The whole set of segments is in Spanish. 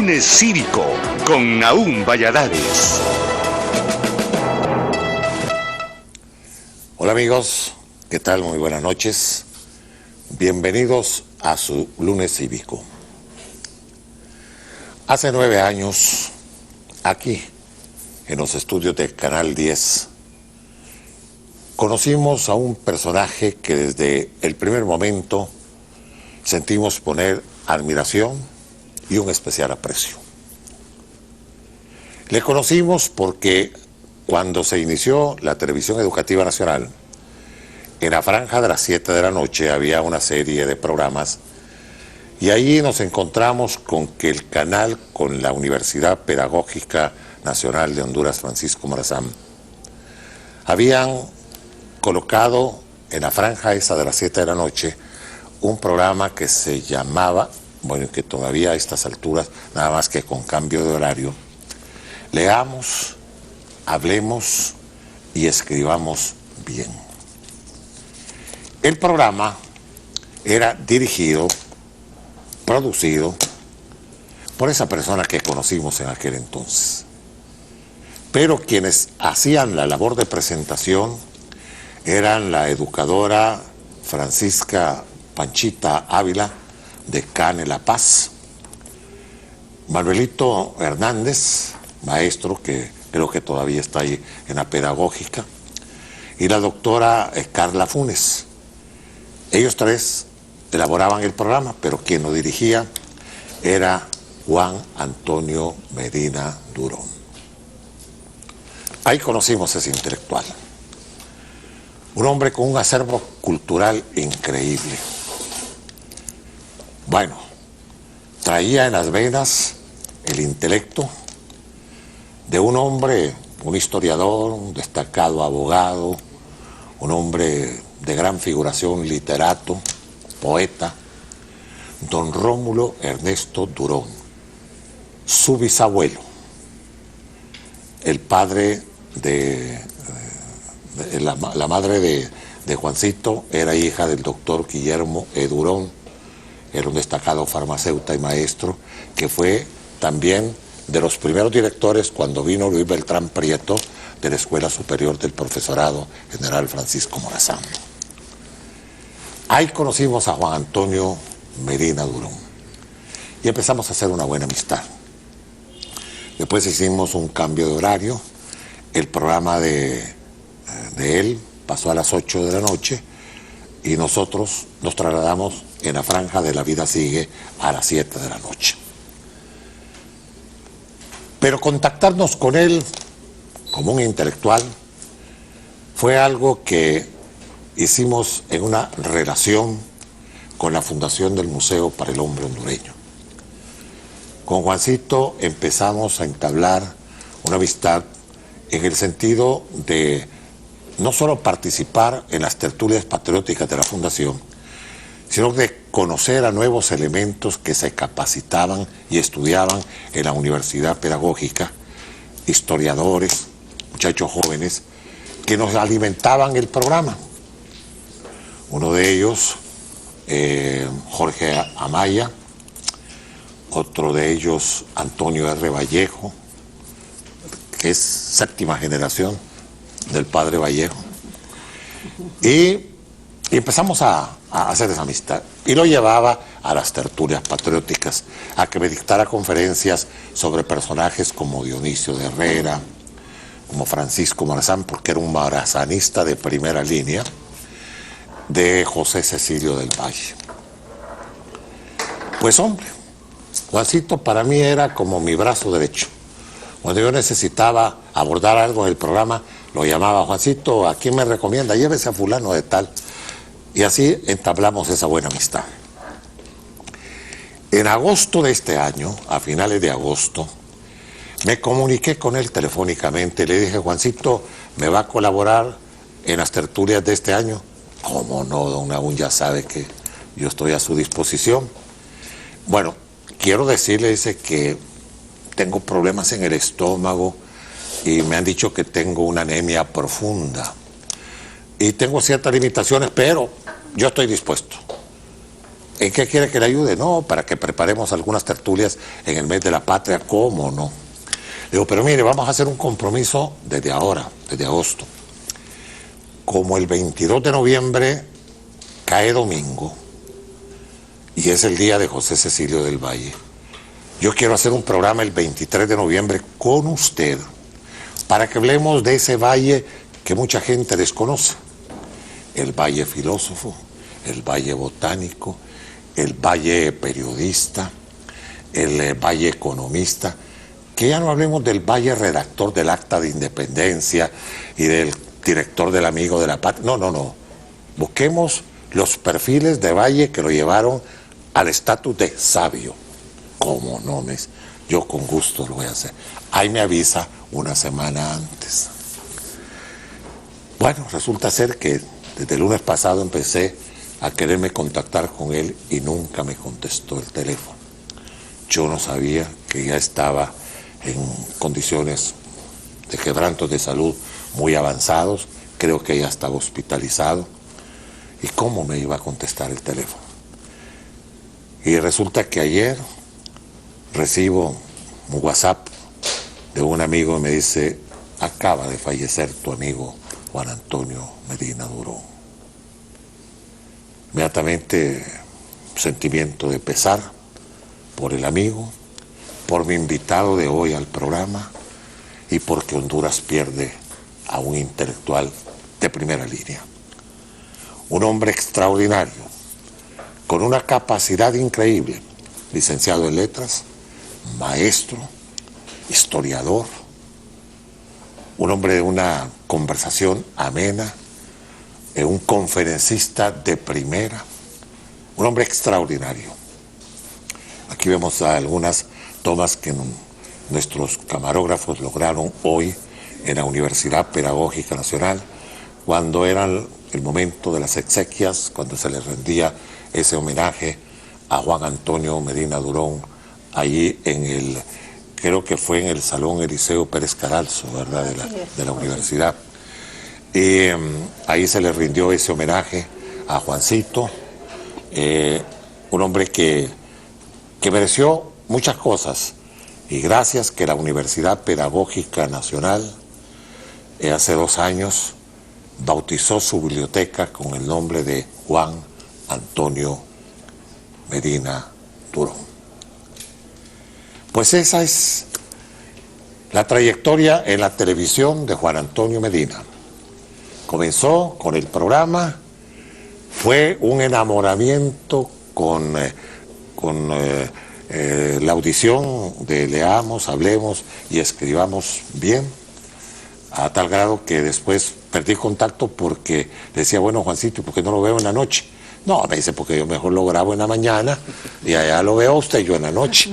Lunes Cívico con Nahum Valladares. Hola amigos, ¿qué tal? Muy buenas noches. Bienvenidos a su Lunes Cívico. Hace 9 años, aquí, en los estudios de Canal 10, conocimos a un personaje que desde el primer momento sentimos poner admiración y un especial aprecio. Le conocimos porque cuando se inició la televisión educativa nacional, en la franja de las 7 de la noche había una serie de programas y ahí nos encontramos con que el canal con la Universidad Pedagógica Nacional de Honduras, Francisco Morazán, habían colocado en la franja esa de las 7 de la noche un programa que se llamaba, bueno, que todavía a estas alturas, nada más que con cambio de horario, Leamos, Hablemos y Escribamos Bien. El programa era dirigido, producido por esa persona que conocimos en aquel entonces. Pero quienes hacían la labor de presentación eran la educadora Francisca Panchita Ávila, de CANE La Paz, Manuelito Hernández, maestro que creo que todavía está ahí en la pedagógica, y la doctora Carla Funes. Ellos tres elaboraban el programa, pero quien lo dirigía era Juan Antonio Medina Durón. Ahí conocimos a ese intelectual, un hombre con un acervo cultural increíble. Bueno, traía en las venas el intelecto de un hombre, un historiador, un destacado abogado, un hombre de gran figuración, literato, poeta, don Rómulo Ernesto Durón, su bisabuelo, el padre la madre de Juancito era hija del doctor Guillermo E. Durón, era un destacado farmacéutico y maestro, que fue también de los primeros directores cuando vino Luis Beltrán Prieto de la Escuela Superior del Profesorado General Francisco Morazán. Ahí conocimos a Juan Antonio Medina Durón y empezamos a hacer una buena amistad. Después hicimos un cambio de horario, el programa de él pasó a las 8 de la noche y nosotros nos trasladamos en la franja de La Vida Sigue a las 7 de la noche. Pero contactarnos con él como un intelectual fue algo que hicimos en una relación con la Fundación del Museo para el Hombre Hondureño. Con Juancito empezamos a entablar una amistad en el sentido de no solo participar en las tertulias patrióticas de la Fundación, sino de conocer a nuevos elementos que se capacitaban y estudiaban en la Universidad Pedagógica, historiadores, muchachos jóvenes, que nos alimentaban el programa. Uno de ellos, Jorge Amaya, otro de ellos, Antonio R. Vallejo, que es séptima generación del padre Vallejo. Y empezamos a hacer esa amistad. Y lo llevaba a las tertulias patrióticas, a que me dictara conferencias sobre personajes como Dionisio de Herrera, como Francisco Morazán, porque era un morazanista de primera línea, de José Cecilio del Valle. Pues hombre, Juancito para mí era como mi brazo derecho. Cuando yo necesitaba abordar algo en el programa, lo llamaba: Juancito, ¿a quién me recomienda? Llévese a fulano de tal. Y así entablamos esa buena amistad. En agosto de este año, a finales de agosto, me comuniqué con él telefónicamente. Le dije: Juancito, ¿me va a colaborar en las tertulias de este año? ¿Cómo no, don Nahum? Ya sabe que yo estoy a su disposición. Bueno, quiero decirle, dice, que tengo problemas en el estómago y me han dicho que tengo una anemia profunda y tengo ciertas limitaciones, pero yo estoy dispuesto. ¿En qué quiere que le ayude? No, para que preparemos algunas tertulias en el mes de la patria, ¿cómo no? Digo, pero mire, vamos a hacer un compromiso desde ahora, desde agosto. Como el 22 de noviembre cae domingo y es el día de José Cecilio del Valle, yo quiero hacer un programa el 23 de noviembre con usted para que hablemos de ese valle que mucha gente desconoce. El valle filósofo, el valle botánico, el valle periodista, el valle economista. Que ya no hablemos del valle redactor del Acta de Independencia y del director del Amigo de la Patria. No, no, no. Busquemos los perfiles de valle que lo llevaron al estatus de sabio. ¿Cómo no? Yo con gusto lo voy a hacer. Ahí me avisa una semana antes. Bueno, resulta ser que desde el lunes pasado empecé a quererme contactar con él y nunca me contestó el teléfono. Yo no sabía que ya estaba en condiciones de quebrantos de salud muy avanzados, creo que ya estaba hospitalizado. ¿Y cómo me iba a contestar el teléfono? Y resulta que ayer recibo un WhatsApp de un amigo y me dice, acaba de fallecer tu amigo Juan Antonio Medina Durón. Inmediatamente sentimiento de pesar por el amigo, por mi invitado de hoy al programa y porque Honduras pierde a un intelectual de primera línea. Un hombre extraordinario, con una capacidad increíble, licenciado en letras, maestro, historiador, un hombre de una conversación amena, un conferencista de primera, un hombre extraordinario. Aquí vemos algunas tomas que nuestros camarógrafos lograron hoy en la Universidad Pedagógica Nacional, cuando era el momento de las exequias, cuando se le rendía ese homenaje a Juan Antonio Medina Durón, allí creo que fue en el Salón Eliseo Pérez Caralzo, ¿verdad?, de la universidad. Y ahí se le rindió ese homenaje a Juancito, un hombre que mereció muchas cosas, y gracias que la Universidad Pedagógica Nacional hace 2 años bautizó su biblioteca con el nombre de Juan Antonio Medina Durón. Pues esa es la trayectoria en la televisión de Juan Antonio Medina. Comenzó con el programa, fue un enamoramiento con la audición de leamos, hablemos y escribamos bien, a tal grado que después perdí contacto porque decía, bueno, Juancito, ¿por qué no lo veo en la noche? No, me dice, porque yo mejor lo grabo en la mañana y allá lo veo a usted, yo en la noche.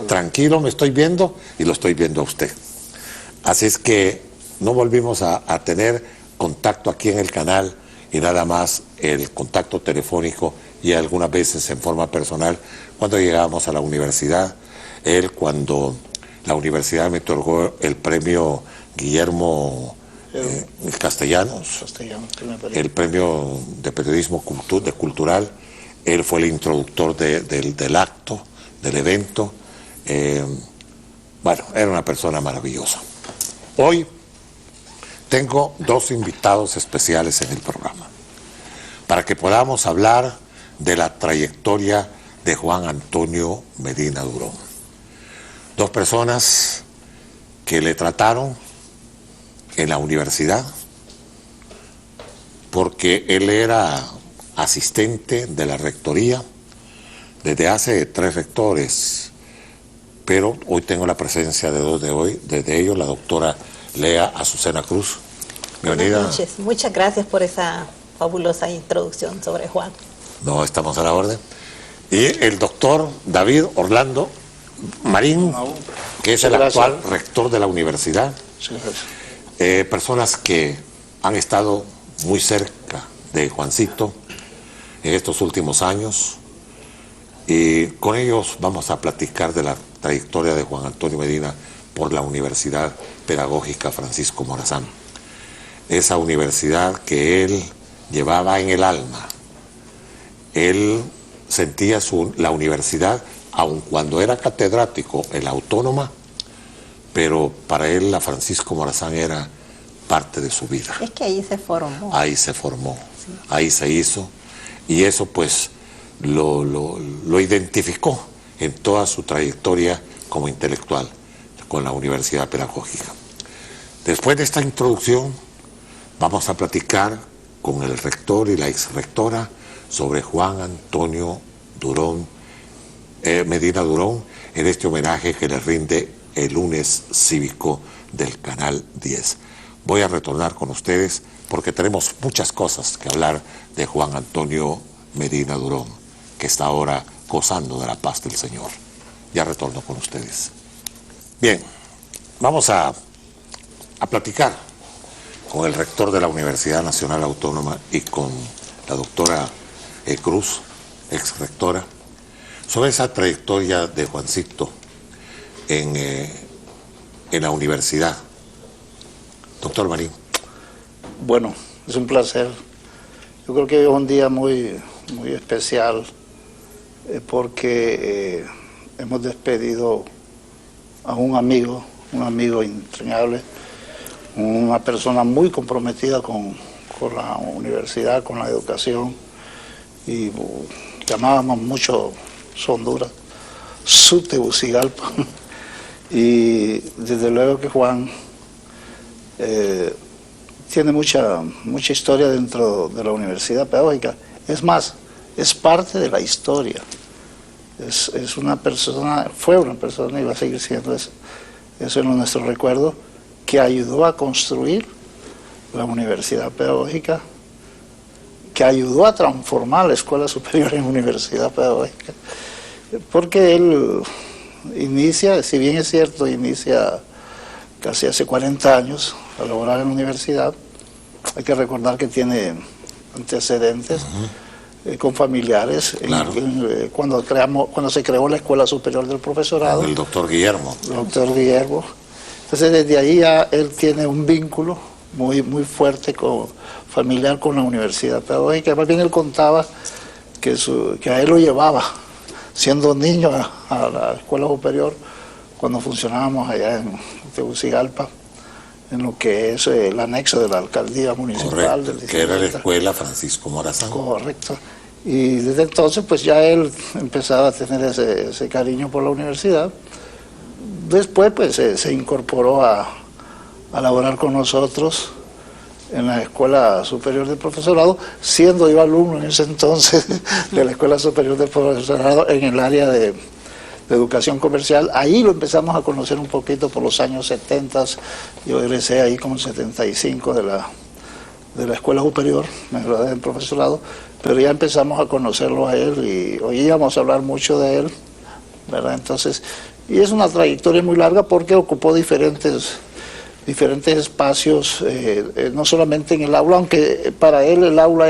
Tranquilo, me estoy viendo y lo estoy viendo a usted. Así es que no volvimos a tener contacto aquí en el canal y nada más el contacto telefónico y algunas veces en forma personal cuando llegábamos a la universidad. Él, cuando la universidad me otorgó el premio Guillermo Castellanos, el premio de periodismo cultural, él fue el introductor del acto, del evento. Bueno, era una persona maravillosa. Hoy tengo 2 invitados especiales en el programa para que podamos hablar de la trayectoria de Juan Antonio Medina Durón. 2 personas que le trataron en la universidad, porque él era asistente de la rectoría desde hace 3 rectores, pero hoy tengo la presencia de 2 de ellos, la doctora Lea Azucena Cruz. Bienvenida. Buenas noches, muchas gracias por esa fabulosa introducción sobre Juan. No, estamos a la orden. Y el doctor David Orlando Marín, que es el actual rector de la universidad. Personas que han estado muy cerca de Juancito en estos últimos años, y con ellos vamos a platicar de la trayectoria de Juan Antonio Medina por la Universidad Pedagógica Francisco Morazán. Esa universidad que él llevaba en el alma. Él sentía la universidad, aun cuando era catedrático en la Autónoma, pero para él la Francisco Morazán era parte de su vida. Es que ahí se formó. Ahí se formó, sí. Ahí se hizo, y eso pues lo identificó en toda su trayectoria como intelectual con la Universidad Pedagógica. Después de esta introducción, vamos a platicar con el rector y la exrectora sobre Juan Antonio Durón, Medina Durón, en este homenaje que le rinde el lunes cívico del Canal 10. Voy a retornar con ustedes porque tenemos muchas cosas que hablar de Juan Antonio Medina Durón, que está ahora gozando de la paz del Señor. Ya retorno con ustedes. Bien, vamos a platicar con el rector de la Universidad Nacional Autónoma y con la doctora Cruz, ex rectora, sobre esa trayectoria de Juancito en la universidad. Doctor Marín. Bueno, es un placer. Yo creo que es un día muy especial porque hemos despedido a un amigo entrañable, una persona muy comprometida con la universidad, con la educación, y llamábamos mucho su Honduras, su Tegucigalpa, y desde luego que Juan tiene mucha historia dentro de la Universidad Pedagógica. Es más, es parte de la historia. Es una persona, fue una persona y va a seguir siendo eso es nuestro recuerdo, que ayudó a construir la Universidad Pedagógica, que ayudó a transformar la Escuela Superior en Universidad Pedagógica, porque él inicia, si bien es cierto, inicia casi hace 40 años a laborar en la universidad. Hay que recordar que tiene antecedentes con familiares. Claro. Cuando se creó la Escuela Superior del Profesorado. El doctor Guillermo. El doctor Guillermo. Entonces desde ahí ya él tiene un vínculo muy fuerte familiar con la Universidad Pedagógica. Más bien él contaba que a él lo llevaba siendo niño a la Escuela Superior cuando funcionábamos allá en Tegucigalpa, en lo que es el anexo de la alcaldía municipal. Correcto, que era la Escuela Francisco Morazán. Correcto. Y desde entonces pues ya él empezaba a tener ese cariño por la universidad. Después pues se incorporó a laborar con nosotros en la Escuela Superior del Profesorado, siendo yo alumno en ese entonces de la Escuela Superior del Profesorado en el área de educación comercial. Ahí lo empezamos a conocer un poquito por los años 70. Yo egresé ahí como el 75 de la Escuela Superior, me gradué del profesorado, pero ya empezamos a conocerlo a él y oíamos hablar mucho de él, ¿verdad? Entonces, y es una trayectoria muy larga porque ocupó diferentes espacios, no solamente en el aula, aunque para él el aula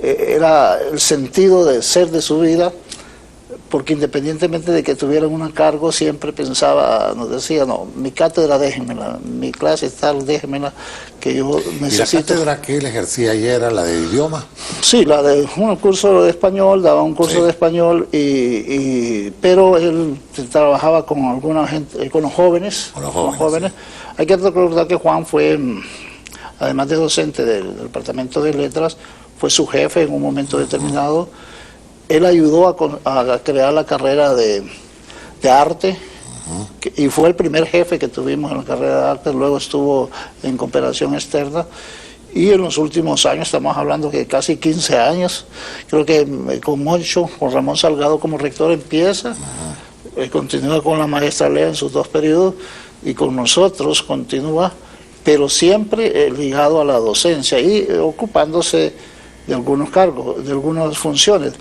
era el sentido de ser de su vida, porque independientemente de que tuvieran un cargo, siempre pensaba, nos decía, no, mi cátedra déjenmela, mi clase tal déjenmela, que yo necesito. ¿Y la cátedra que él ejercía ayer era la de idioma? Sí, la de un curso de español, daba un curso de español, pero él trabajaba con alguna gente, con los jóvenes. Con los jóvenes. Sí. Hay que recordar que Juan fue, además de docente del Departamento de Letras, fue su jefe en un momento determinado. Él ayudó a crear la carrera de arte, y fue el primer jefe que tuvimos en la carrera de arte. Luego estuvo en cooperación externa, y en los últimos años, estamos hablando que casi 15 años, creo que con Moncho, con Ramón Salgado como rector empieza, continúa con la maestra Lea en sus 2 periodos, y con nosotros continúa, pero siempre ligado a la docencia y ocupándose de algunos cargos, de algunas funciones.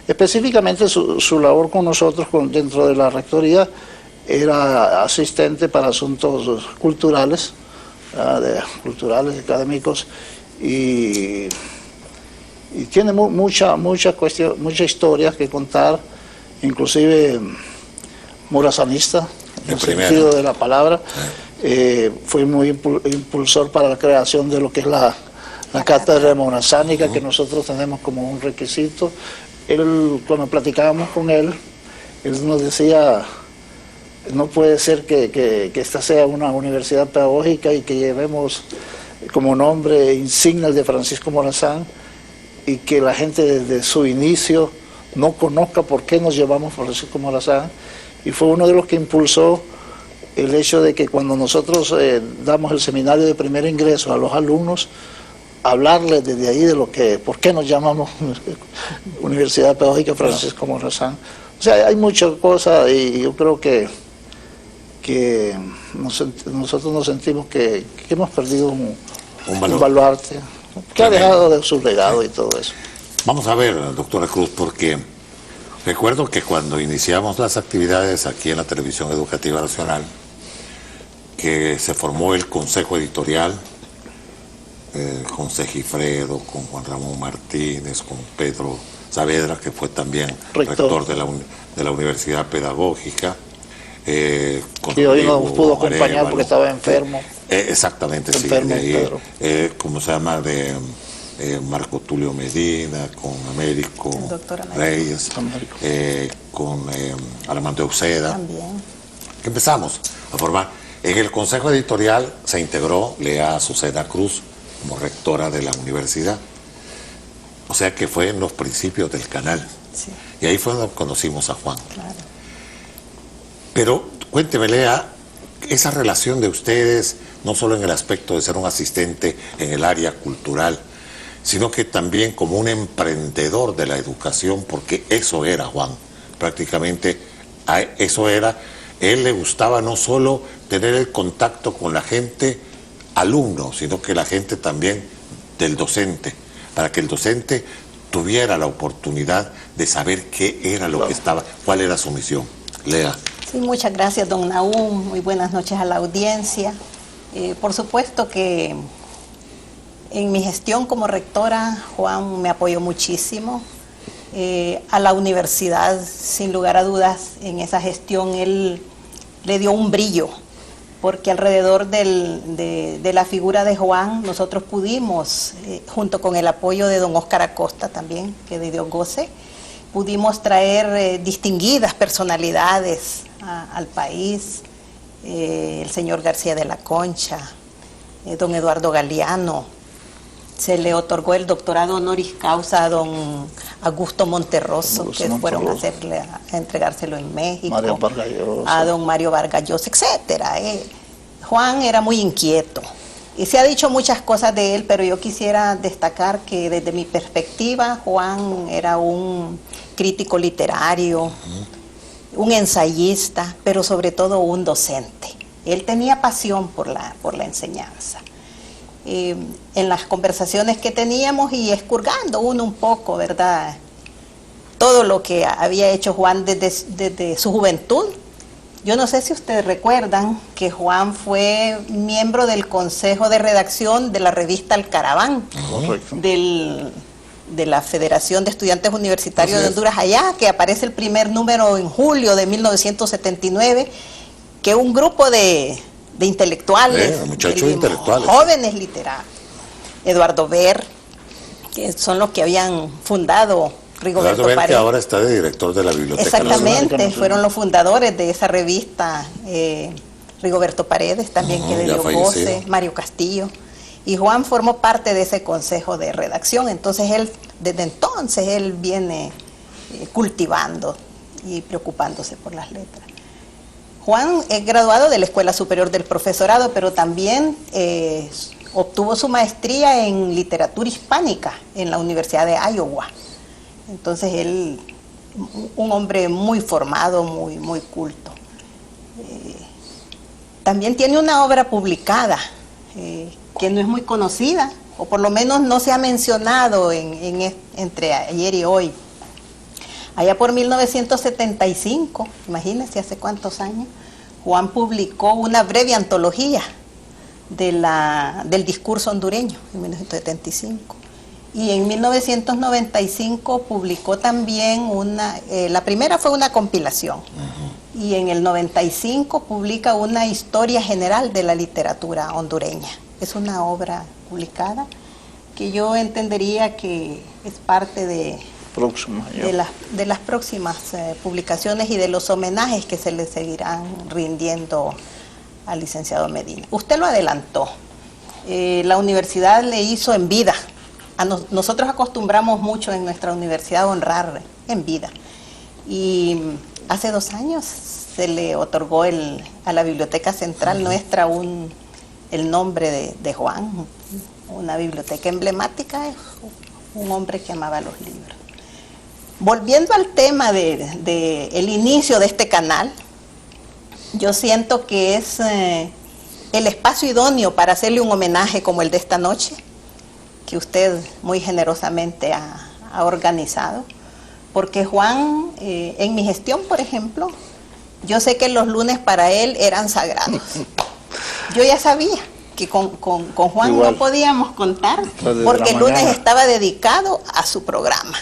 Específicamente su labor con nosotros dentro de la rectoría era asistente para asuntos culturales, académicos, y tiene mucha historia que contar, inclusive morazanista, en el sentido de la palabra. Fue muy impulsor para la creación de lo que es la la cátedra monazánica que nosotros tenemos como un requisito. Él, cuando platicábamos con él nos decía, no puede ser que esta sea una universidad pedagógica y que llevemos como nombre insignia de Francisco Morazán y que la gente desde su inicio no conozca por qué nos llevamos Francisco Morazán, y fue uno de los que impulsó el hecho de que cuando nosotros damos el seminario de primer ingreso a los alumnos, hablarles desde ahí de lo que, por qué nos llamamos Universidad Pedagógica Francisco Morazán. O sea, hay muchas cosas y yo creo que nosotros nos sentimos que hemos perdido un baluarte que ha dejado de su legado y todo eso. Vamos a ver, doctora Cruz, porque recuerdo que cuando iniciamos las actividades aquí en la Televisión Educativa Nacional, que se formó el Consejo Editorial, con Segifredo, con Juan Ramón Martínez, con Pedro Saavedra, que fue también rector de la Universidad Pedagógica. Que hoy no pudo acompañar porque estaba enfermo. Exactamente, sí. Enfermo, de ahí, ¿cómo se llama? De Marco Tulio Medina, con Américo Reyes, con Armando Euseda. También. Que empezamos a formar. En el Consejo Editorial se integró Lea Azucena Cruz como rectora de la universidad. O sea que fue en los principios del canal. Sí. Y ahí fue donde conocimos a Juan. Claro. Pero cuénteme, Lea, esa relación de ustedes, no solo en el aspecto de ser un asistente en el área cultural, sino que también como un emprendedor de la educación, porque eso era Juan, prácticamente eso era. Él le gustaba no solo tener el contacto con la gente alumno, sino que la gente también del docente, para que el docente tuviera la oportunidad de saber qué era lo que estaba, cuál era su misión. Lea. Sí, muchas gracias, don Nahum. Muy buenas noches a la audiencia. Por supuesto que en mi gestión como rectora, Juan me apoyó muchísimo. A la universidad, sin lugar a dudas, en esa gestión él le dio un brillo, porque alrededor de la figura de Juan nosotros pudimos, junto con el apoyo de don Óscar Acosta también, que de Dios goce, pudimos traer distinguidas personalidades al país, el señor García de la Concha, don Eduardo Galeano. Se le otorgó el doctorado honoris causa a don Augusto Monterroso, que fueron a entregárselo en México, a don Mario Vargas Llosa, etcétera. Juan era muy inquieto y se ha dicho muchas cosas de él, pero yo quisiera destacar que desde mi perspectiva Juan era un crítico literario, un ensayista, pero sobre todo un docente. Él tenía pasión por la enseñanza. En las conversaciones que teníamos y escurgando uno un poco, ¿verdad? Todo lo que había hecho Juan desde su juventud. Yo no sé si ustedes recuerdan que Juan fue miembro del consejo de redacción de la revista El Caraván, de la Federación de Estudiantes Universitarios de Honduras allá, que aparece el primer número en julio de 1979, que un grupo de intelectuales, muchachos intelectuales, jóvenes literatos, Eduardo Ver, que son los que habían fundado Rigoberto Ver, Paredes, que ahora está de director de la Biblioteca Exactamente, Nacional. fueron los fundadores de esa revista, Rigoberto Paredes, también que de Dios goce, Mario Castillo, y Juan formó parte de ese consejo de redacción. Entonces él, desde entonces, él viene cultivando y preocupándose por las letras. Juan es graduado de la Escuela Superior del Profesorado, pero también obtuvo su maestría en literatura hispánica en la Universidad de Iowa. Entonces él, un hombre muy formado, muy culto. También tiene una obra publicada que no es muy conocida, o por lo menos no se ha mencionado entre ayer y hoy. Allá por 1975, imagínense hace cuántos años, Juan publicó una breve antología del discurso hondureño, en 1975. Y en 1995 publicó también la primera fue una compilación, y en el 95 publica una historia general de la literatura hondureña. Es una obra publicada que yo entendería que es parte de las próximas publicaciones y de los homenajes que se le seguirán rindiendo al licenciado Medina. Usted lo adelantó. La universidad le hizo en vida. Nosotros acostumbramos mucho en nuestra universidad a honrar en vida. Y hace 2 años se le otorgó a la Biblioteca Central nuestra el nombre de Juan, una biblioteca emblemática, un hombre que amaba los libros. Volviendo al tema el inicio de este canal, yo siento que es el espacio idóneo para hacerle un homenaje como el de esta noche, que usted muy generosamente ha organizado, porque Juan, en mi gestión, por ejemplo, yo sé que los lunes para él eran sagrados. Yo ya sabía que con Juan igual no podíamos contar, porque el lunes estaba dedicado a su programa.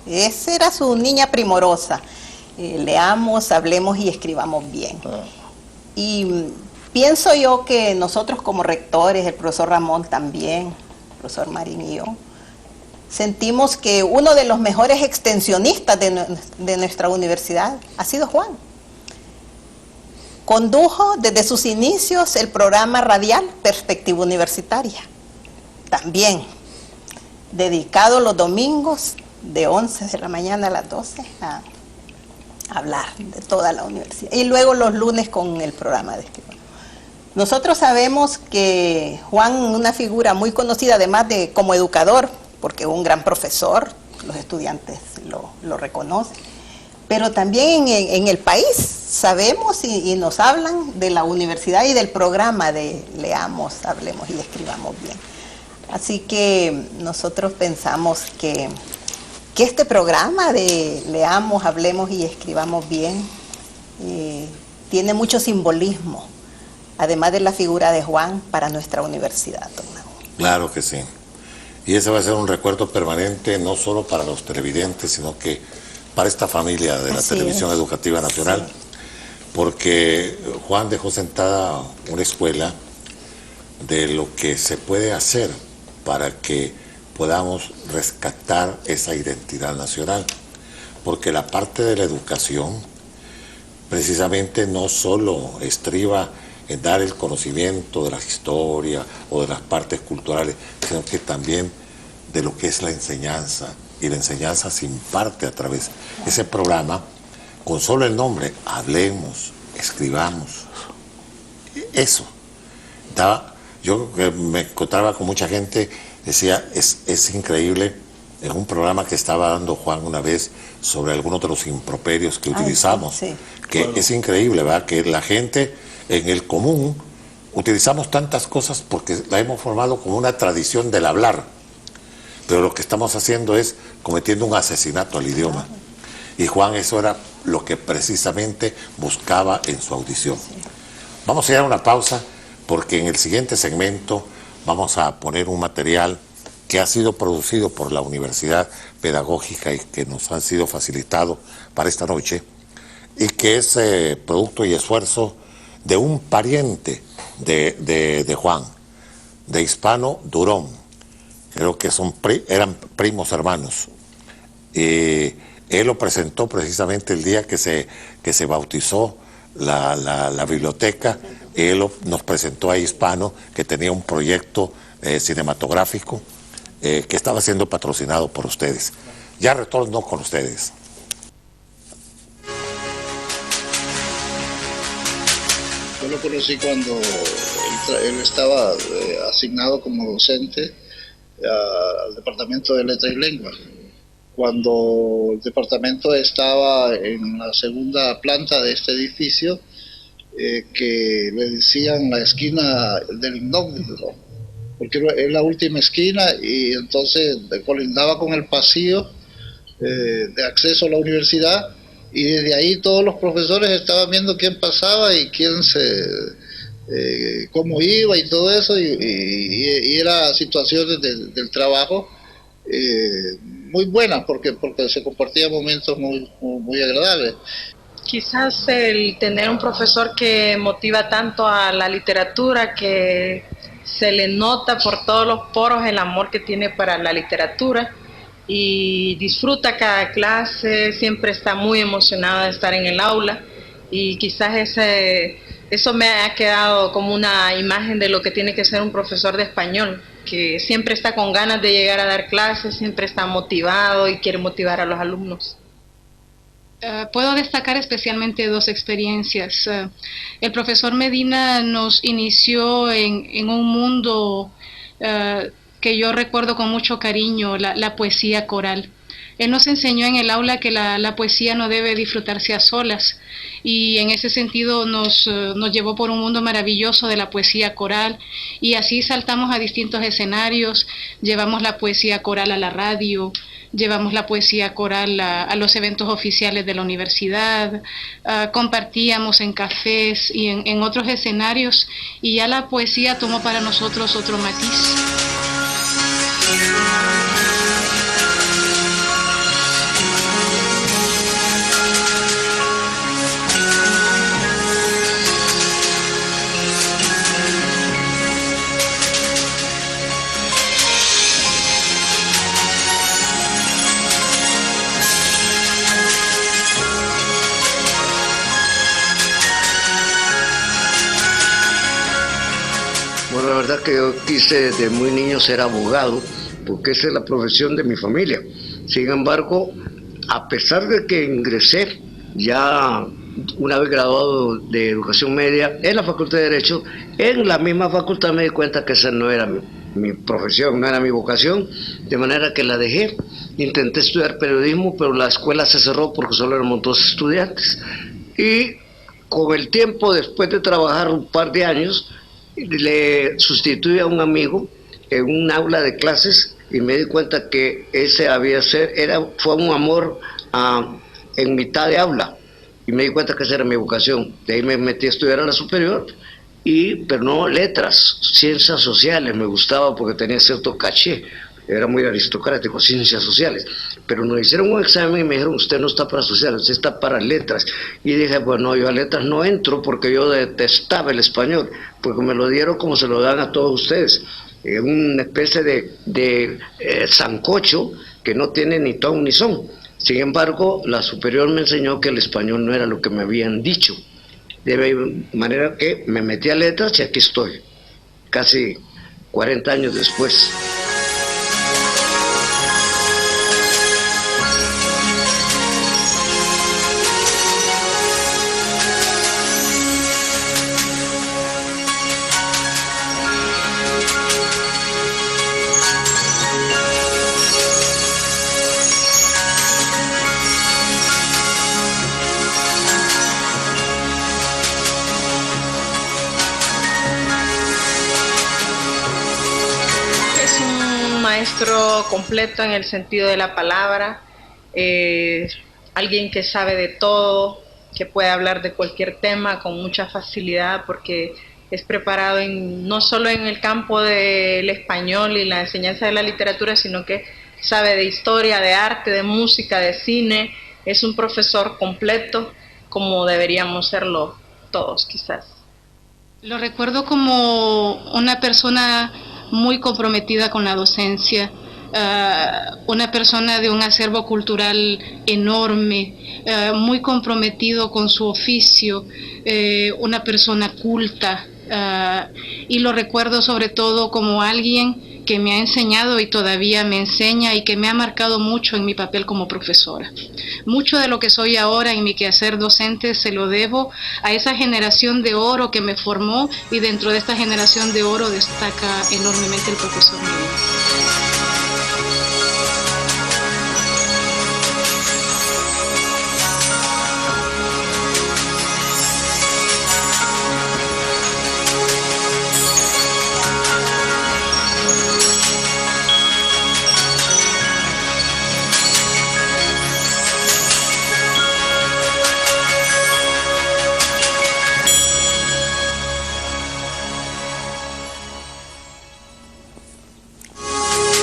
Esa era su niña primorosa. Leamos, hablemos y escribamos bien. Y pienso yo que nosotros como rectores, el profesor Ramón también, el profesor Marín y yo, sentimos que uno de los mejores extensionistas de nuestra universidad ha sido Juan. Condujo desde sus inicios el programa radial Perspectiva Universitaria, también dedicado los domingos de 11 de la mañana a las 12 a hablar de toda la universidad, y luego los lunes con el programa de escribano. Nosotros sabemos que Juan, una figura muy conocida además de como educador, porque es un gran profesor, los estudiantes lo reconocen, pero también en el país sabemos y nos hablan de la universidad y del programa de Leamos, Hablemos y Escribamos Bien. Así que nosotros pensamos que este programa de Leamos, Hablemos y Escribamos Bien tiene mucho simbolismo, además de la figura de Juan, para nuestra universidad, don Nahum. Claro que sí. Y ese va a ser un recuerdo permanente, no solo para los televidentes, sino que para esta familia de la Televisión Educativa Nacional, sí, porque Juan dejó sentada una escuela de lo que se puede hacer para que podamos rescatar esa identidad nacional, porque la parte de la educación precisamente no solo estriba en dar el conocimiento de la historia o de las partes culturales, sino que también de lo que es la enseñanza, y la enseñanza se imparte a través de ese programa, con solo el nombre, Hablemos, Escribamos. Eso yo que me encontraba con mucha gente, decía, es increíble, en un programa que estaba dando Juan una vez sobre algunos de los improperios que utilizamos, sí, que claro, es increíble, ¿verdad? Que la gente en el común utilizamos tantas cosas porque la hemos formado como una tradición del hablar, pero lo que estamos haciendo es cometiendo un asesinato al idioma. Y Juan eso era lo que precisamente buscaba en su audición. Vamos a ir a una pausa porque en el siguiente segmento vamos a poner un material que ha sido producido por la Universidad Pedagógica y que nos han sido facilitado para esta noche, y que es producto y esfuerzo de un pariente de Juan, de Hispano Durón. Creo que eran primos hermanos. Él lo presentó precisamente el día que se bautizó la biblioteca. Él nos presentó a Hispano, que tenía un proyecto cinematográfico que estaba siendo patrocinado por ustedes. Ya retorno con ustedes. Yo lo conocí cuando él estaba asignado como docente al Departamento de Letras y Lenguas. Cuando el departamento estaba en la segunda planta de este edificio, que le decían la esquina del incógnito, porque es la última esquina, y entonces colindaba con el pasillo de acceso a la universidad, y desde ahí todos los profesores estaban viendo quién pasaba y cómo iba y todo eso, y era situaciones del trabajo muy buenas, porque se compartían momentos muy agradables. Quizás el tener un profesor que motiva tanto a la literatura, que se le nota por todos los poros el amor que tiene para la literatura y disfruta cada clase, siempre está muy emocionada de estar en el aula y quizás eso me ha quedado como una imagen de lo que tiene que ser un profesor de español, que siempre está con ganas de llegar a dar clases, siempre está motivado y quiere motivar a los alumnos. Puedo destacar especialmente dos experiencias. El profesor Medina nos inició en un mundo que yo recuerdo con mucho cariño, la poesía coral. Él nos enseñó en el aula que la poesía no debe disfrutarse a solas, y en ese sentido nos llevó por un mundo maravilloso de la poesía coral, y así saltamos a distintos escenarios, llevamos la poesía coral a la radio, llevamos la poesía coral a los eventos oficiales de la universidad, compartíamos en cafés y en otros escenarios, y ya la poesía tomó para nosotros otro matiz. Bueno, la verdad que yo quise desde muy niño ser abogado, porque esa es la profesión de mi familia. Sin embargo, a pesar de que ingresé ya una vez graduado de educación media en la Facultad de Derecho, en la misma facultad me di cuenta que esa no era mi profesión, no era mi vocación, de manera que la dejé. Intenté estudiar periodismo, pero la escuela se cerró porque solo éramos 2 estudiantes. Y con el tiempo, después de trabajar un par de años, le sustituí a un amigo en un aula de clases y me di cuenta que ese fue un amor en mitad de aula, y me di cuenta que esa era mi vocación. De ahí me metí a estudiar a la superior, pero no letras, ciencias sociales me gustaba porque tenía cierto caché, era muy aristocrático, ciencias sociales, pero nos hicieron un examen y me dijeron: usted no está para sociales, usted está para letras. Y dije: bueno, yo a letras no entro, porque yo detestaba el español, porque me lo dieron como se lo dan a todos ustedes, una especie de sancocho que no tiene ni ton ni son. Sin embargo, la superior me enseñó que el español no era lo que me habían dicho, de manera que me metí a letras y aquí estoy, casi 40 años después. Maestro completo en el sentido de la palabra, alguien que sabe de todo, que puede hablar de cualquier tema con mucha facilidad, porque es preparado no solo en el campo del español y la enseñanza de la literatura, sino que sabe de historia, de arte, de música, de cine. Es un profesor completo, como deberíamos serlo todos, quizás. Lo recuerdo como una persona muy comprometida con la docencia, una persona de un acervo cultural enorme, muy comprometido con su oficio, una persona culta, y lo recuerdo sobre todo como alguien que me ha enseñado y todavía me enseña, y que me ha marcado mucho en mi papel como profesora. Mucho de lo que soy ahora en mi quehacer docente se lo debo a esa generación de oro que me formó, y dentro de esta generación de oro destaca enormemente el profesor Medina.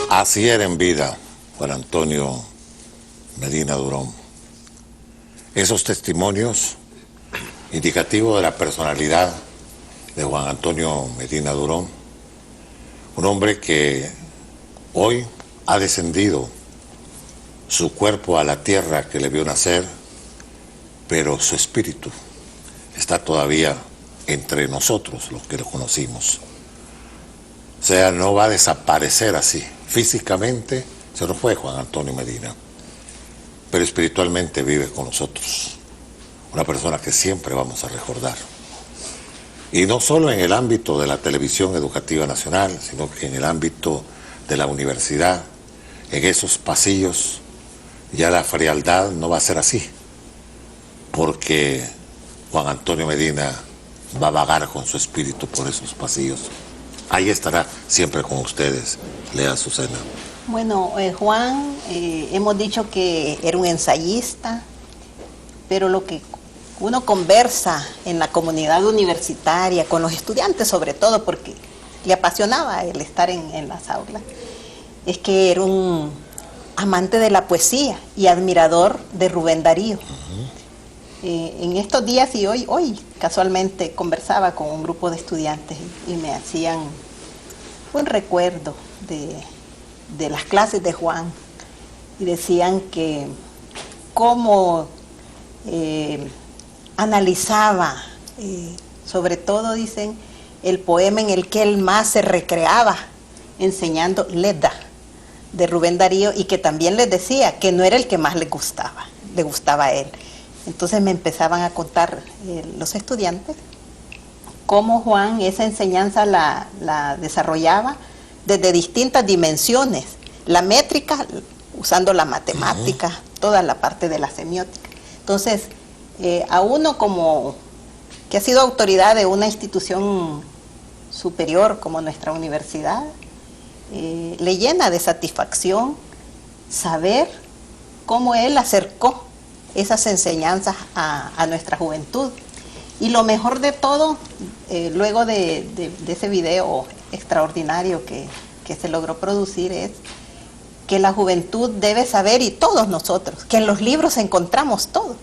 Así era en vida Juan Antonio Medina Durón. Esos testimonios indicativos de la personalidad de Juan Antonio Medina Durón Un hombre que hoy ha descendido su cuerpo a la tierra que le vio nacer, pero su espíritu está todavía entre nosotros, los que lo conocimos. O sea, no va a desaparecer así. Físicamente se nos fue Juan Antonio Medina, pero espiritualmente vive con nosotros. Una persona que siempre vamos a recordar. Y no solo en el ámbito de la televisión educativa nacional, sino que en el ámbito de la universidad, en esos pasillos, ya la frialdad no va a ser así, porque Juan Antonio Medina va a vagar con su espíritu por esos pasillos. Ahí estará siempre con ustedes, Lea Azucena. Bueno, Juan, hemos dicho que era un ensayista, pero lo que uno conversa en la comunidad universitaria, con los estudiantes sobre todo, porque le apasionaba el estar en las aulas, es que era un amante de la poesía y admirador de Rubén Darío. En estos días y hoy casualmente conversaba con un grupo de estudiantes y me hacían un recuerdo de las clases de Juan y decían que cómo analizaba, sobre todo dicen, el poema en el que él más se recreaba enseñando Leda de Rubén Darío, y que también les decía que no era el que más le gustaba a él. Entonces me empezaban a contar los estudiantes cómo Juan esa enseñanza la desarrollaba desde distintas dimensiones, la métrica, usando la matemática, toda la parte de la semiótica. Entonces, a uno como que ha sido autoridad de una institución superior como nuestra universidad, le llena de satisfacción saber cómo él acercó esas enseñanzas a nuestra juventud. Y lo mejor de todo, luego de ese video extraordinario que se logró producir, es que la juventud debe saber, y todos nosotros, que en los libros encontramos todo.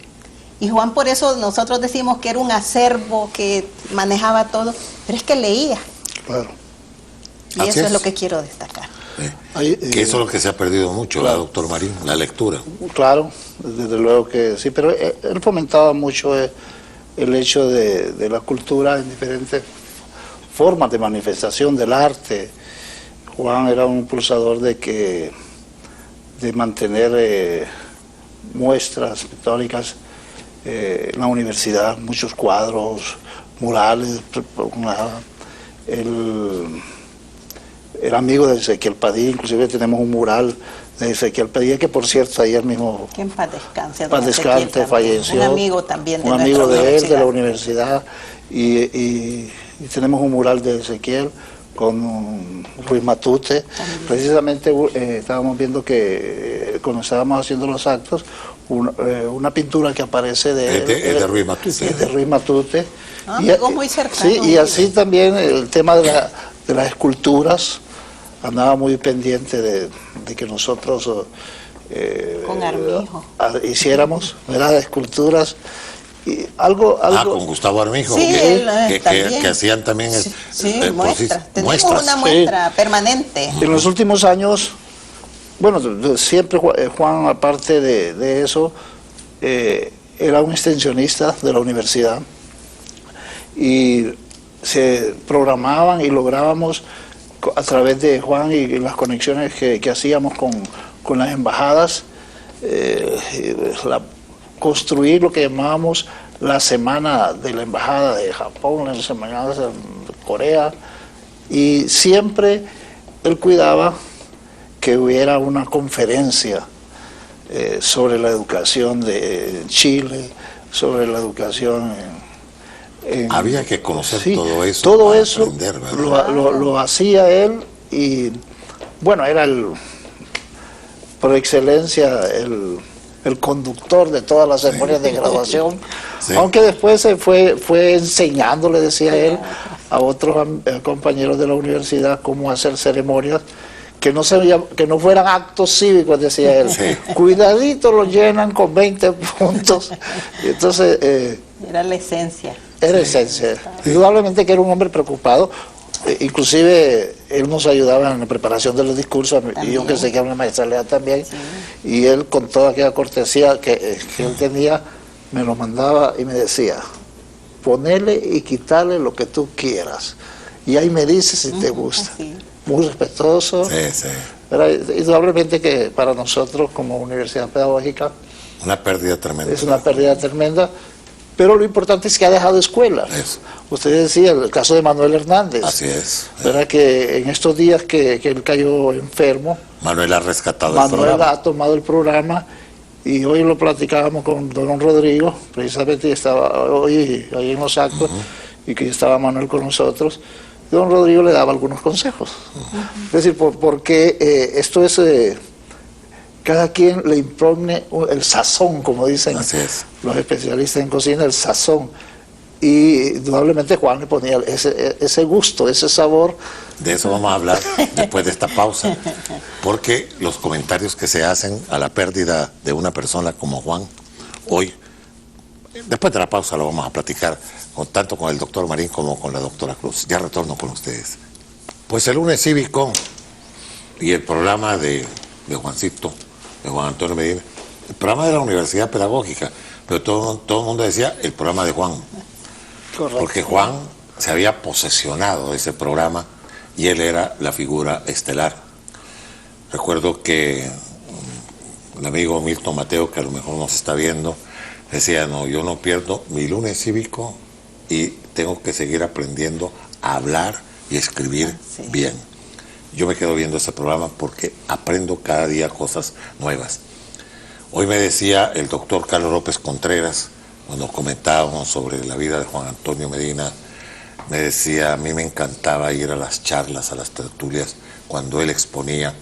Y Juan, por eso nosotros decimos que era un acervo, que manejaba todo, pero es que leía. Claro. Y así eso es lo que quiero destacar. Que eso es lo que se ha perdido mucho, claro, doctor Marín, la lectura. Claro, desde luego que sí, pero él fomentaba mucho el hecho de la cultura en diferentes formas de manifestación del arte. Juan era un impulsador de mantener muestras pictóricas en la universidad, muchos cuadros, murales. El amigo de Ezequiel Padilla, inclusive tenemos un mural de Ezequiel Padilla, que por cierto ayer mismo, que en paz descanse, paz descanse, falleció. Un amigo también de un amigo de él, de la universidad, y tenemos un mural de Ezequiel con Ruiz Matute. También. Precisamente estábamos viendo que cuando estábamos haciendo los actos, una pintura que aparece de Ruiz Matute. Sí, de Ruiz Matute. Algo muy cercano. Sí, y así también el tema de las esculturas, andaba muy pendiente de que nosotros con Armijo hiciéramos, ¿verdad?, esculturas. Y algo con Gustavo Armijo, sí, que hacían también muestras. Tenemos una muestra permanente. En los últimos años, bueno, siempre Juan, aparte de eso, era un extensionista de la universidad, y se programaban y lográbamos a través de Juan y las conexiones que hacíamos con las embajadas, construir lo que llamábamos la semana de la embajada de Japón, la semana de Corea, y siempre él cuidaba que hubiera una conferencia sobre la educación de Chile, sobre la educación había que conocer todo eso. Todo eso aprender, lo hacía él, y bueno, era por excelencia el conductor de todas las ceremonias de graduación, aunque después se fue enseñando, le decía él, a otros compañeros de la universidad cómo hacer ceremonias que no fueran actos cívicos, decía él. Cuidadito lo llenan con 20 puntos. Entonces era la esencia. Era esencia. Indudablemente que era un hombre preocupado Inclusive él nos ayudaba en la preparación de los discursos, y yo que sé que era una maestra Lea también, sí. Y él con toda aquella cortesía que él tenía, me lo mandaba y me decía, ponele y quitarle lo que tú quieras, y ahí me dices si te gusta. Sí. Muy respetuoso. Sí, sí. Pero indudablemente que para nosotros como universidad pedagógica una pérdida tremenda. Es una pérdida tremenda, pero lo importante es que ha dejado escuelas. Eso. Usted decía el caso de Manuel Hernández. Así es. ¿Verdad? Que en estos días que él cayó enfermo, Manuel ha rescatado el programa. Manuel ha tomado el programa, y hoy lo platicábamos con don Rodrigo, precisamente estaba hoy ahí en los actos, y que estaba Manuel con nosotros. Don Rodrigo le daba algunos consejos. Es decir, porque esto es, cada quien le improgne el sazón, como dicen los especialistas en cocina, el sazón. Y indudablemente Juan le ponía ese gusto, ese sabor. De eso vamos a hablar después de esta pausa, porque los comentarios que se hacen a la pérdida de una persona como Juan, hoy, después de la pausa lo vamos a platicar, tanto con el doctor Marín como con la doctora Cruz. Ya retorno con ustedes. Pues el lunes cívico y el programa de Juancito, de Juan Antonio Medina, el programa de la Universidad Pedagógica, pero todo el mundo decía el programa de Juan. Correcto. Porque Juan se había posesionado de ese programa y él era la figura estelar. Recuerdo que el amigo Milton Mateo, que a lo mejor nos está viendo, decía, no, yo no pierdo mi lunes cívico y tengo que seguir aprendiendo a hablar y escribir bien. Yo me quedo viendo ese programa porque aprendo cada día cosas nuevas. Hoy me decía el doctor Carlos López Contreras, cuando comentábamos sobre la vida de Juan Antonio Medina, me decía, a mí me encantaba ir a las charlas, a las tertulias, cuando él exponía,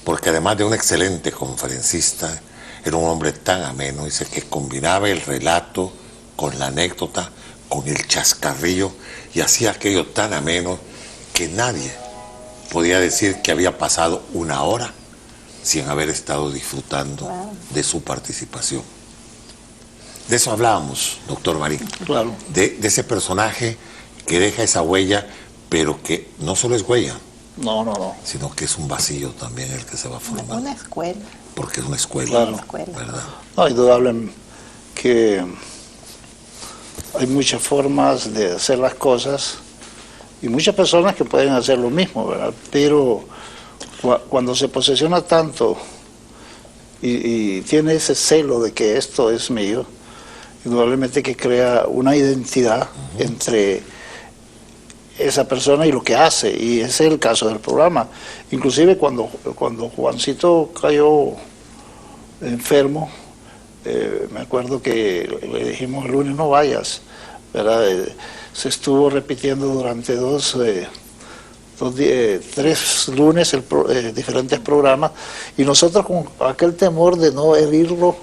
porque además de un excelente conferencista, era un hombre tan ameno, dice, que combinaba el relato con la anécdota, con el chascarrillo, y hacía aquello tan ameno que nadie podía decir que había pasado una hora sin haber estado disfrutando de su participación. De eso hablábamos, doctor Marín, claro. de ese personaje que deja esa huella, pero que no solo es huella, no, sino que es un vacío también el que se va formando. Una escuela. Porque es una escuela, claro. ¿Verdad? No, indudable que hay muchas formas de hacer las cosas y muchas personas que pueden hacer lo mismo, ¿verdad? Pero cuando se posesiona tanto y tiene ese celo de que esto es mío, indudablemente que crea una identidad entre esa persona y lo que hace, y ese es el caso del programa. Inclusive cuando Juancito cayó enfermo, me acuerdo que le dijimos el lunes no vayas, ¿verdad? Se estuvo repitiendo durante tres lunes diferentes programas, y nosotros con aquel temor de no herirlo,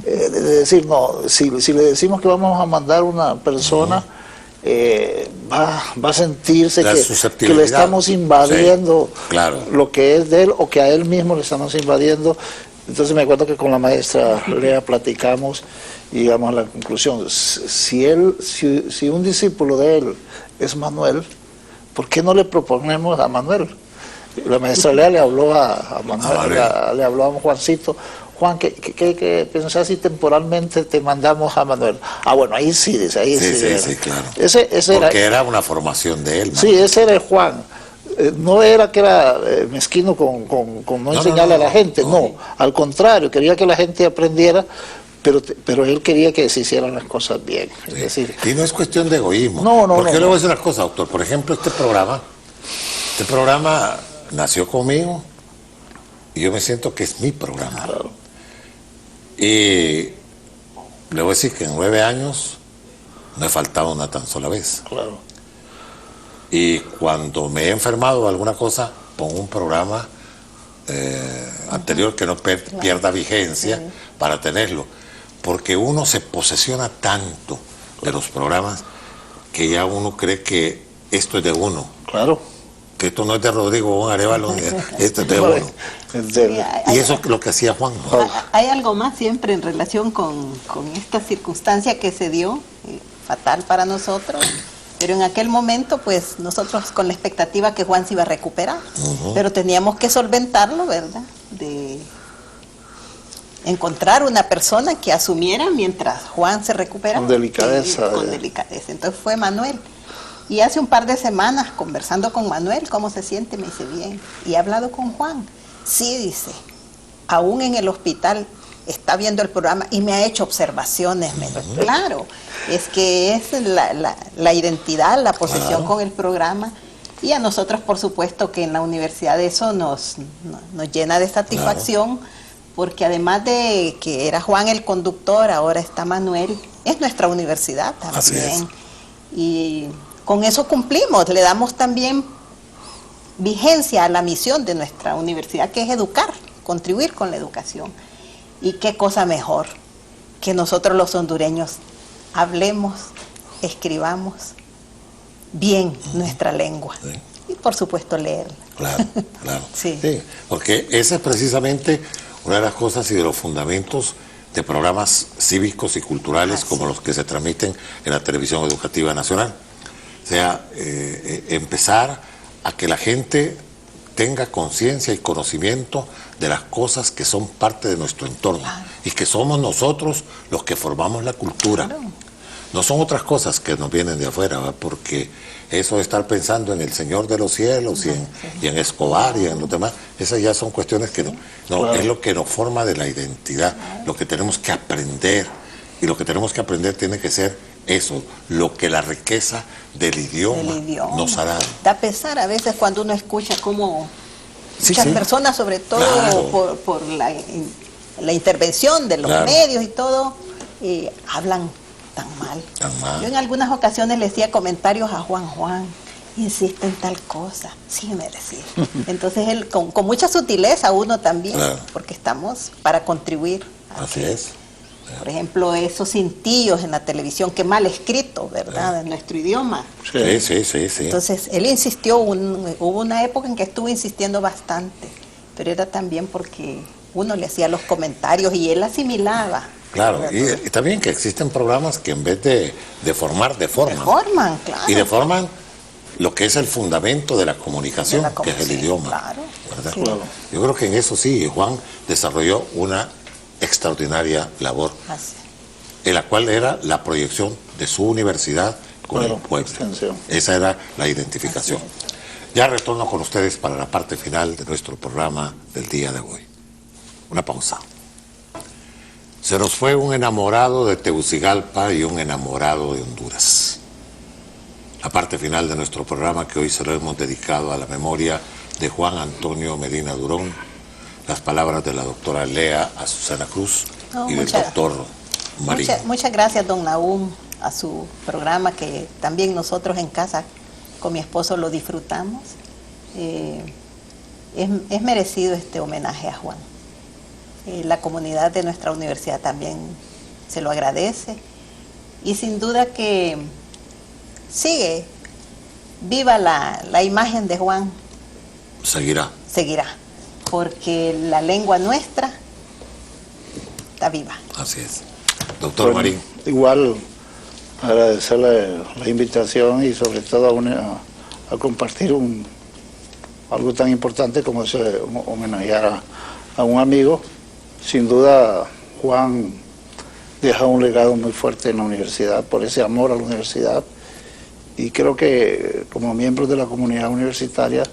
de decir, no, si le decimos que vamos a mandar una persona, va a sentirse que le estamos invadiendo lo que es de él, o que a él mismo le estamos invadiendo. Entonces me acuerdo que con la maestra Lea platicamos y llegamos a la conclusión, si un discípulo de él es Manuel, ¿por qué no le proponemos a Manuel? La maestra Lea le habló a Manuel, le habló a Juancito. Juan, ¿qué pensás si temporalmente te mandamos a Manuel? Ah, bueno, ahí sí, dice, ahí sí. Sí, claro. Ese porque era una formación de él, ¿no? Sí, ese era el Juan. No era que era mezquino con no enseñarle a la gente, no. Al contrario, quería que la gente aprendiera, pero él quería que se hicieran las cosas bien. Sí. Es decir, y no es cuestión de egoísmo. Porque yo le voy a decir una cosa, doctor. Por ejemplo, este programa nació conmigo y yo me siento que es mi programa. Claro. Y le voy a decir que en 9 años no he faltado una tan sola vez. Claro. Y cuando me he enfermado de alguna cosa, pongo un programa anterior que no pierda vigencia para tenerlo. Porque uno se posesiona tanto de los programas que ya uno cree que esto es de uno. Claro. Que esto no es de Rodrigo Arevalo, esto es de uno. Y eso es lo que hacía Juan. Hay algo más siempre en relación con esta circunstancia que se dio, fatal para nosotros, Pero en aquel momento, pues nosotros con la expectativa que Juan se iba a recuperar, pero teníamos que solventarlo, ¿verdad? De encontrar una persona que asumiera mientras Juan se recuperaba. Con delicadeza. Con delicadeza. Entonces fue Manuel. Y hace un par de semanas, conversando con Manuel, ¿cómo se siente? Me dice, bien. Y he hablado con Juan. Sí, dice, aún en el hospital está viendo el programa y me ha hecho observaciones. Claro, es que es la identidad, la posesión con el programa. Y a nosotros, por supuesto, que en la universidad eso nos llena de satisfacción, porque además de que era Juan el conductor, ahora está Manuel, es nuestra universidad también. Así es. Y con eso cumplimos, le damos también vigencia a la misión de nuestra universidad, que es educar, contribuir con la educación. Y qué cosa mejor que nosotros los hondureños hablemos, escribamos bien nuestra lengua. Sí. Y por supuesto leerla. Claro, claro. Sí. Sí, porque esa es precisamente una de las cosas y de los fundamentos de programas cívicos y culturales como los que se transmiten en la televisión educativa nacional. O sea, empezar a que la gente tenga conciencia y conocimiento de las cosas que son parte de nuestro entorno y que somos nosotros los que formamos la cultura. Claro. No son otras cosas que nos vienen de afuera, ¿verdad? Porque eso de estar pensando en el Señor de los cielos y en Escobar y en los demás, esas ya son cuestiones que es lo que nos forma de la identidad, lo que tenemos que aprender. Y lo que tenemos que aprender tiene que ser eso, lo que la riqueza del idioma nos hará. Da pesar a veces cuando uno escucha cómo muchas personas, sobre todo por la intervención de los medios y todo, hablan tan mal. Yo en algunas ocasiones le hacía comentarios a Juan, insiste en tal cosa, sí me decía. Entonces él con mucha sutileza, uno también, porque estamos para contribuir. Así es. Por ejemplo, esos cintillos en la televisión, que mal escrito, ¿verdad?, en nuestro idioma. Sí. Entonces, él insistió, hubo una época en que estuvo insistiendo bastante, pero era también porque uno le hacía los comentarios y él asimilaba. Claro, y también que existen programas que en vez de formar, deforman. Deforman, claro. Y deforman lo que es el fundamento de la comunicación, que es el idioma. Claro. ¿Verdad? Sí. Yo creo que en eso sí, Juan desarrolló una extraordinaria labor, en la cual era la proyección de su universidad con el pueblo. Esa era la identificación. Ya retorno con ustedes para la parte final de nuestro programa del día de hoy. Una pausa. Se nos fue un enamorado de Tegucigalpa y un enamorado de Honduras. La parte final de nuestro programa, que hoy se lo hemos dedicado a la memoria de Juan Antonio Medina Durón, las palabras de la doctora Lea Azucena Cruz y del doctor Marín. Muchas gracias, don Nahum, a su programa, que también nosotros en casa con mi esposo lo disfrutamos. Es merecido este homenaje a Juan. La comunidad de nuestra universidad también se lo agradece, y sin duda que sigue viva la imagen de Juan. Seguirá, porque la lengua nuestra está viva. Así es. Doctor Marín. Igual agradecerle la invitación y sobre todo a compartir algo tan importante como es homenajear a un amigo. Sin duda, Juan deja un legado muy fuerte en la universidad por ese amor a la universidad, y creo que como miembros de la comunidad universitaria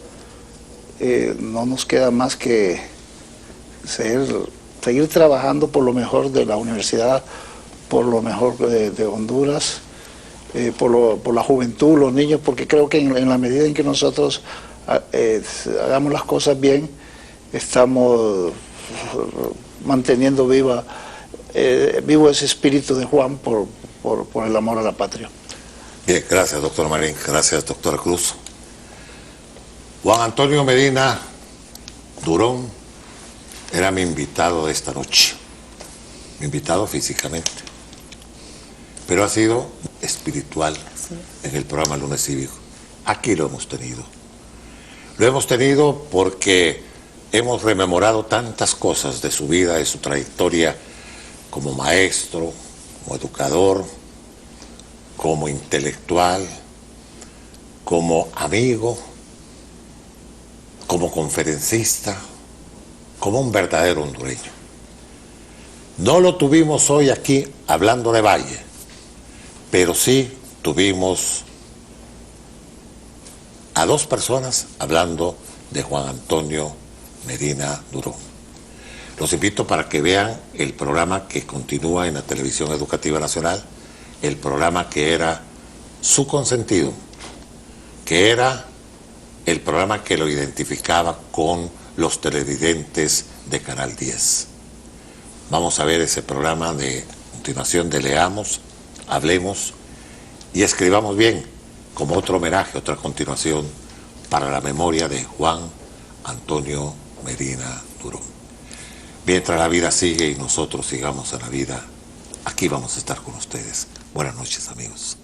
no nos queda más que seguir trabajando por lo mejor de la universidad, por lo mejor de Honduras, por la juventud, los niños, porque creo que en la medida en que nosotros hagamos las cosas bien, estamos manteniendo vivo ese espíritu de Juan por el amor a la patria. Bien, gracias, doctor Marín. Gracias, doctora Cruz. Juan Antonio Medina Durón era mi invitado de esta noche. Mi invitado físicamente. Pero ha sido espiritual en el programa Lunes Cívico. Aquí lo hemos tenido. Lo hemos tenido porque hemos rememorado tantas cosas de su vida, de su trayectoria como maestro, como educador, como intelectual, como amigo, como conferencista, como un verdadero hondureño. No lo tuvimos hoy aquí hablando de Valle, pero sí tuvimos a dos personas hablando de Juan Antonio Medina Durón. Los invito para que vean el programa que continúa en la Televisión Educativa Nacional, el programa que era su consentido, que era el programa que lo identificaba con los televidentes de Canal 10. Vamos a ver ese programa de continuación de Leamos, Hablemos y Escribamos Bien, como otro homenaje, otra continuación para la memoria de Juan Antonio Medina Durón. Mientras la vida sigue y nosotros sigamos en la vida, aquí vamos a estar con ustedes. Buenas noches, amigos.